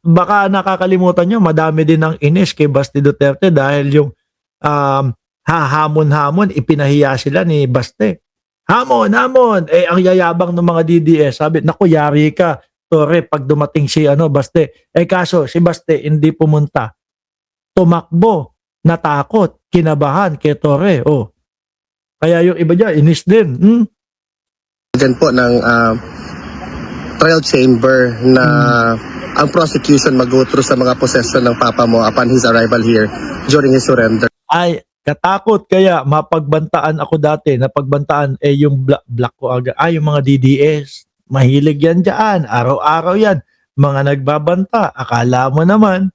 Baka nakakalimutan nyo, madami din ng inis kay Basti Duterte dahil yung hahamon-hamon, ipinahiya sila ni Baste. Hamon, hamon! Eh, ang yayabang ng mga DDS, sabi, naku, yari ka, Tore, pag dumating si Baste. Eh, kaso, si Baste hindi pumunta. Tumakbo, natakot, kinabahan kay Tore. Oh. Kaya yung iba dyan, inis din. Diyan po ng trial chamber na ang prosecution mag-go through sa mga possession ng papa mo upon his arrival here during his surrender. Ay, katakot kaya mapagbantaan ako dati, napagbantaan yung black ko agad. Yung mga DDS, mahilig yan dyan, araw-araw yan. Mga nagbabanta, akala mo naman,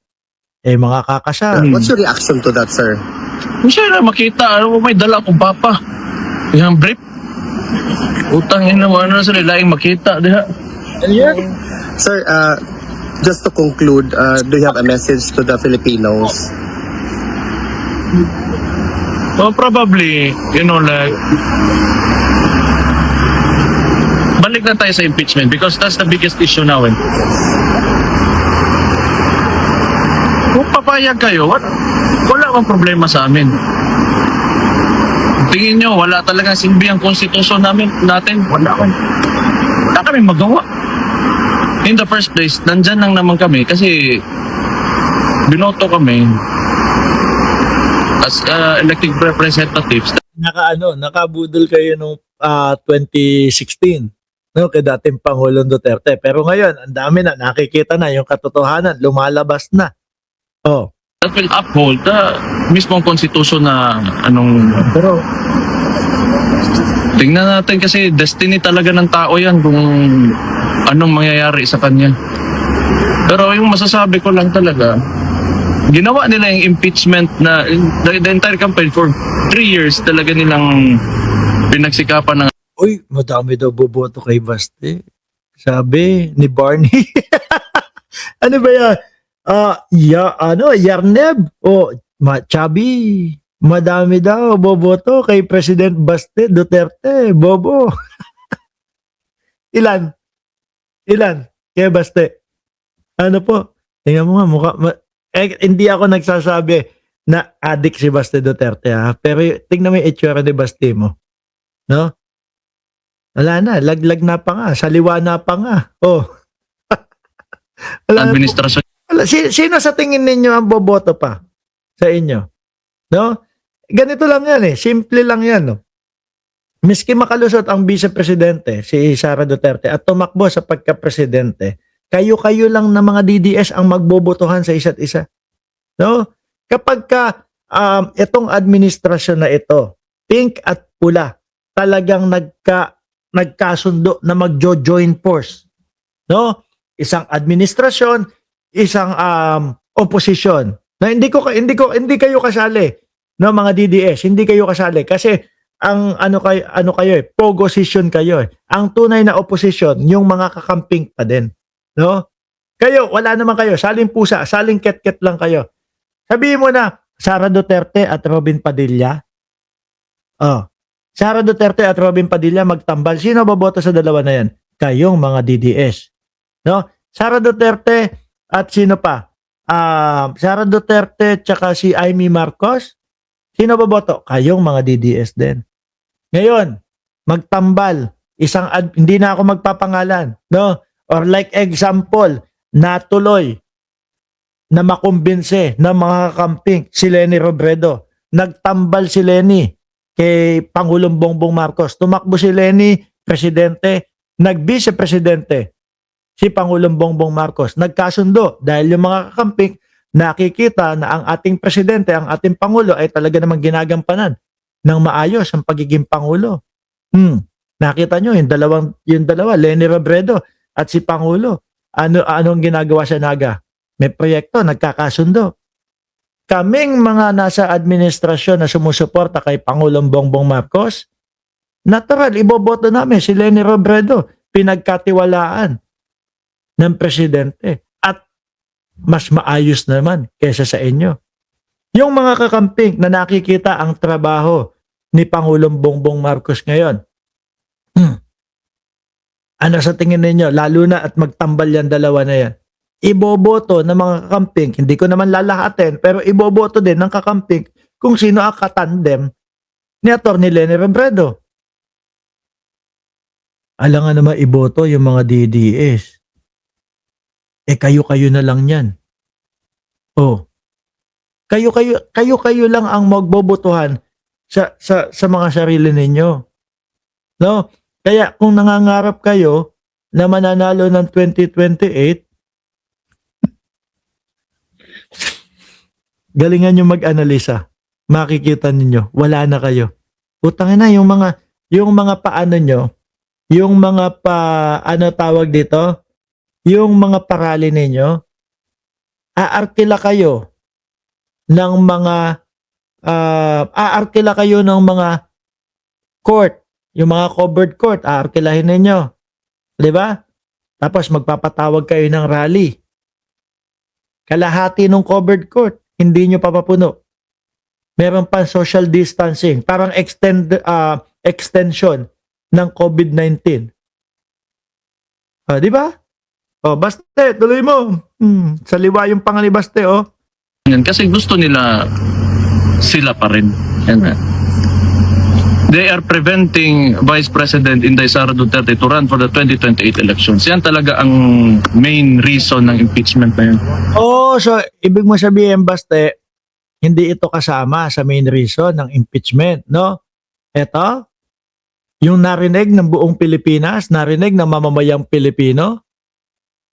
mga kakasya. What's your reaction to that, sir? Siya na makita, may dala akong papa. Yung brief. Utang ina mo, sa nilaing makita, diha. Sir, just to conclude, do you have a message to the Filipinos? Well, probably, like, balik na tayo sa impeachment because that's the biggest issue now. Kung papayag kayo, wala akong problema sa amin. Tingin nyo, wala talagang silbi ang konstitusyon natin. Wala kami magawa. In the first place, nandyan lang naman kami kasi binoto kami as elected representatives. Nakabudol kayo nung 2016, no, kay dating Pangulong Duterte. Pero ngayon, ang dami na, nakikita na yung katotohanan, lumalabas na. Oh. That will uphold the mismong konstitusyon na pero tingnan natin kasi destiny talaga ng tao yan kung anong mangyayari sa kanya. Pero yung masasabi ko lang talaga, ginawa nila yung impeachment na the entire campaign for 3 years talaga nilang pinagsikapan ng Uy, madami daw boboto kay Baste. Sabi ni Barney. Ano ba yan? Yarneb o Chabi. Madami daw boboto kay President Baste Duterte. Bobo. Ilan kay Baste? Ano po? Tingnan mo nga mukha. Hindi ako nagsasabi na addict si Baste Duterte, ha? Pero tingnan mo yung itsura ni Baste mo. No? Wala na. Laglag na pa nga. Saliwa na pa nga. Oh. administrasyon. Sino sa tingin ninyo ang boboto pa sa inyo? No? Ganito lang yan Simple lang yan, no? Miski makalusot ang vice-presidente, si Sara Duterte, at tumakbo sa pagka-presidente, kayo-kayo lang na mga DDS ang magbobotohan sa isa't isa. No? Kapag itong administrasyon na ito, pink at pula, talagang nagkasundo na magjo-join force. No? Isang administrasyon, isang opposition. Na hindi kayo kasali, no, mga DDS, hindi kayo kasali kasi ang kayo opposition kayo. Ang tunay na opposition, yung mga kakamping pa din, no? Kayo, wala naman kayo, saling pusa, saling ket-ket lang kayo. Sabihin mo na Sara Duterte at Robin Padilla. Sara Duterte at Robin Padilla magtambal. Sino boboto sa dalawa na yan? Kayong mga DDS. No? Sara Duterte at sino pa? Sara Duterte tsaka si Amy Marcos. Sino boboto? Kayong mga DDS din. Ngayon, magtambal. Hindi na ako magpapangalan. No? Or like example, natuloy na makumbinse ng mga kakamping si Leni Robredo. Nagtambal si Leni kay Pangulong Bongbong Marcos. Tumakbo si Leni, presidente, nag-vice-presidente si Pangulong Bongbong Marcos. Nagkasundo dahil yung mga kakamping nakikita na ang ating presidente, ang ating Pangulo ay talaga namang ginagampanan ng maayos ang pagiging Pangulo. Nakita nyo, yung dalawa, Leni Robredo at si Pangulo. Anong ginagawa sa Naga? May proyekto, nagkakasundo. Kaming mga nasa administrasyon na sumusuporta kay Pangulong Bongbong Marcos, natural, iboboto namin si Leni Robredo, pinagkatiwalaan ng presidente at mas maayos naman kaysa sa inyo. Yung mga kakamping na nakikita ang trabaho ni Pangulong Bongbong Marcos ngayon, ano sa tingin ninyo? Lalo na at magtambal yan dalawa na yan. iboboto ng mga kakamping, hindi ko naman lalahatin, pero iboboto din ng kakamping kung sino ang katandem ni Atty. Leni Robredo. Alangan naman iboto yung mga DDS. Kayo-kayo na lang yan. Oh. Kayo-kayo lang ang magbobotohan sa mga sarili ninyo. No? Kaya kung nangangarap kayo na mananalo ng 2028, galingan nyo mag-analisa. Makikita ninyo, wala na kayo. Utangin na yung mga paano nyo, yung mga ano tawag dito, yung mga parali ninyo, aarkila kayo ng mga court, yung mga covered court, aarkilahin ninyo. 'Di ba? Tapos magpapatawag kayo ng rally. Kalahati ng covered court, hindi nyo papapuno. Meron pa social distancing, parang extension ng COVID-19. Di ba? Baste, tuloy mo. Saliwa yung pangalan ni Baste, Yan, kasi gusto nila sila pa rin. Yan. They are preventing Vice President Inday Sara Duterte to run for the 2028 elections. Yan talaga ang main reason ng impeachment na yun. So ibig mo sabihin, Baste, hindi ito kasama sa main reason ng impeachment, no? Ito, yung narinig ng buong Pilipinas, narinig ng mamamayang Pilipino,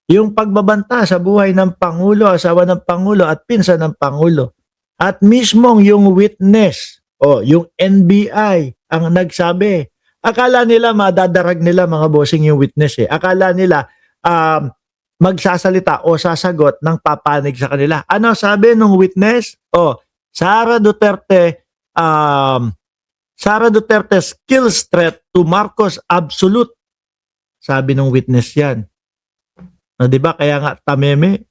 yung pagbabanta sa buhay ng Pangulo, asawa ng Pangulo at pinsan ng Pangulo. At mismong yung witness, yung NBI, ang nagsabi. Akala nila madadarag nila mga bossing yung witness Akala nila magsasalita o sasagot ng papanig sa kanila. Ano sabi nung witness? Sara Duterte's kills threat to Marcos absolute. Sabi nung witness yan. Di ba? Kaya nga tameme.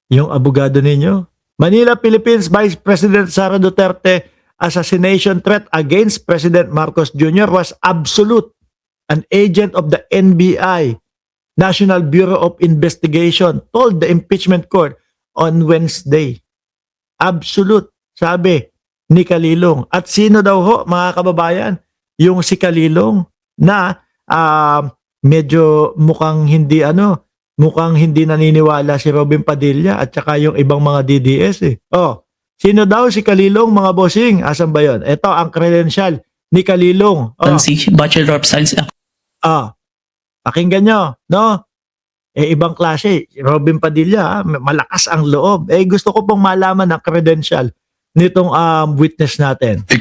Yung abogado ninyo. Manila, Philippines, Vice President Sara Duterte assassination threat against President Marcos Jr. was absolute. An agent of the NBI, National Bureau of Investigation, told the impeachment court on Wednesday. Absolute, sabi ni Kalilong. At sino daw ho, mga kababayan? Yung si Kalilong na medyo mukhang hindi naniniwala si Robin Padilla at saka yung ibang mga DDS sino daw si Kalilong, mga bossing? Asan ba yun? Ito ang credential ni Kalilong. Bachelor of Science. Pakinggan nyo, no? Ibang klase. Robin Padilla, malakas ang loob. Gusto ko pong malaman ang credential nitong witness natin. Ikaw